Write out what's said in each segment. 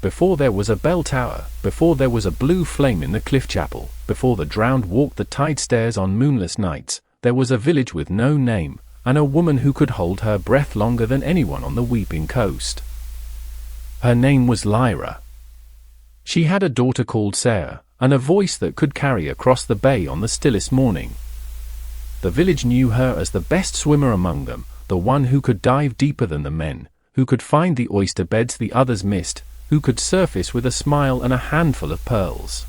Before there was a bell tower, before there was a blue flame in the cliff chapel, before the drowned walked the tide stairs on moonless nights, there was a village with no name, and a woman who could hold her breath longer than anyone on the weeping coast. Her name was Lyra. She had a daughter called Sarah, and a voice that could carry across the bay on the stillest morning. The village knew her as the best swimmer among them, the one who could dive deeper than the men, who could find the oyster beds the others missed, who could surface with a smile and a handful of pearls.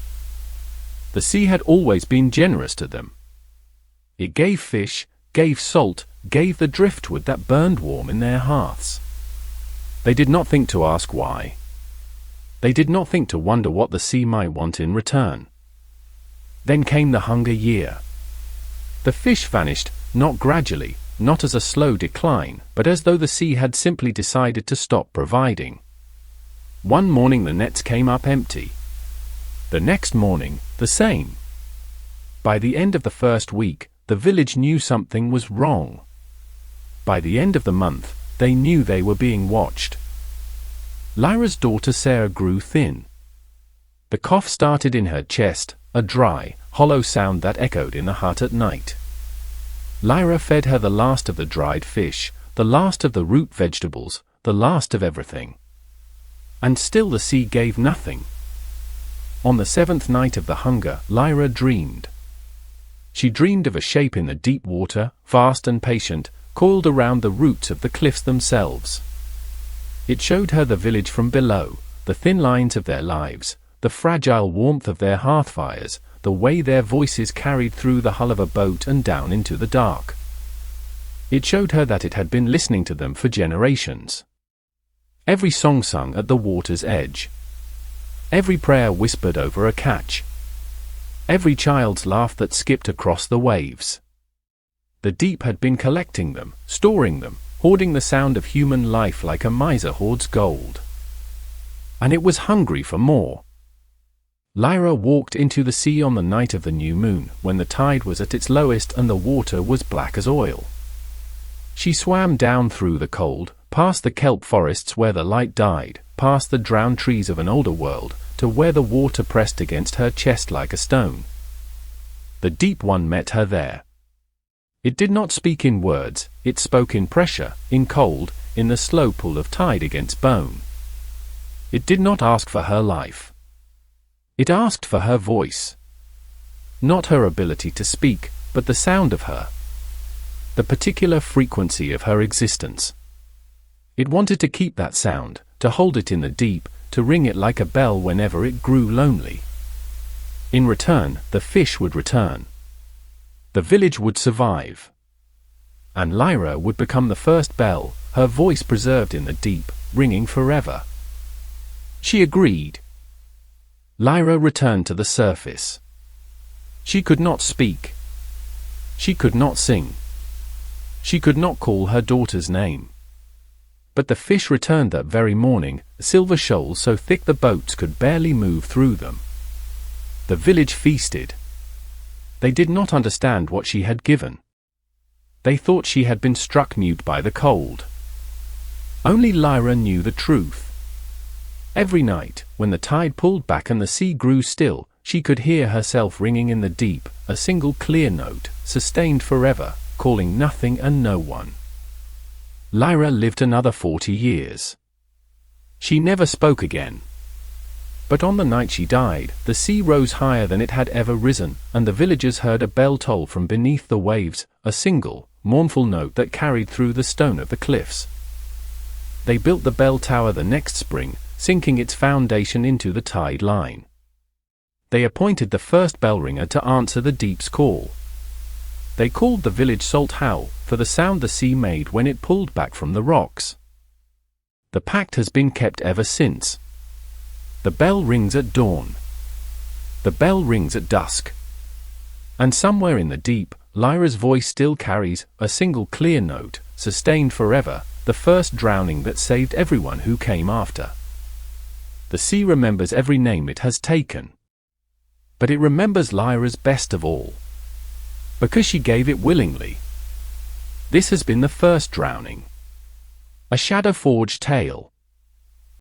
The sea had always been generous to them. It gave fish, gave salt, gave the driftwood that burned warm in their hearths. They did not think to ask why. They did not think to wonder what the sea might want in return. Then came the hunger year. The fish vanished, not gradually, not as a slow decline, but as though the sea had simply decided to stop providing. One morning the nets came up empty. The next morning, the same. By the end of the first week, the village knew something was wrong. By the end of the month, they knew they were being watched. Lyra's daughter Sarah grew thin. The cough started in her chest, a dry, hollow sound that echoed in the hut at night. Lyra fed her the last of the dried fish, the last of the root vegetables, the last of everything. And still the sea gave nothing. On the seventh night of the hunger, Lyra dreamed. She dreamed of a shape in the deep water, vast and patient, coiled around the roots of the cliffs themselves. It showed her the village from below, the thin lines of their lives, the fragile warmth of their hearth fires, the way their voices carried through the hull of a boat and down into the dark. It showed her that it had been listening to them for generations. Every song sung at the water's edge. Every prayer whispered over a catch. Every child's laugh that skipped across the waves. The deep had been collecting them, storing them, hoarding the sound of human life like a miser hoards gold. And it was hungry for more. Lyra walked into the sea on the night of the new moon, when the tide was at its lowest and the water was black as oil. She swam down through the cold, past the kelp forests where the light died, past the drowned trees of an older world, to where the water pressed against her chest like a stone. The deep one met her there. It did not speak in words, it spoke in pressure, in cold, in the slow pull of tide against bone. It did not ask for her life. It asked for her voice. Not her ability to speak, but the sound of her. The particular frequency of her existence. It wanted to keep that sound, to hold it in the deep, to ring it like a bell whenever it grew lonely. In return, the fish would return. The village would survive. And Lyra would become the first bell, her voice preserved in the deep, ringing forever. She agreed. Lyra returned to the surface. She could not speak. She could not sing. She could not call her daughter's name. But the fish returned that very morning, silver shoals so thick the boats could barely move through them. The village feasted. They did not understand what she had given. They thought she had been struck mute by the cold. Only Lyra knew the truth. Every night, when the tide pulled back and the sea grew still, she could hear herself ringing in the deep, a single clear note, sustained forever, calling nothing and no one. Lyra lived another 40 years. She never spoke again. But on the night she died, the sea rose higher than it had ever risen, and the villagers heard a bell toll from beneath the waves, a single, mournful note that carried through the stone of the cliffs. They built the bell tower the next spring, sinking its foundation into the tide line. They appointed the first bell ringer to answer the deep's call. They called the village Salt-Howl, for the sound the sea made when it pulled back from the rocks. The pact has been kept ever since. The bell rings at dawn. The bell rings at dusk. And somewhere in the deep, Lyra's voice still carries, a single clear note, sustained forever, the first drowning that saved everyone who came after. The sea remembers every name it has taken. But it remembers Lyra's best of all. Because she gave it willingly. This has been the first drowning. A Shadowforge tale.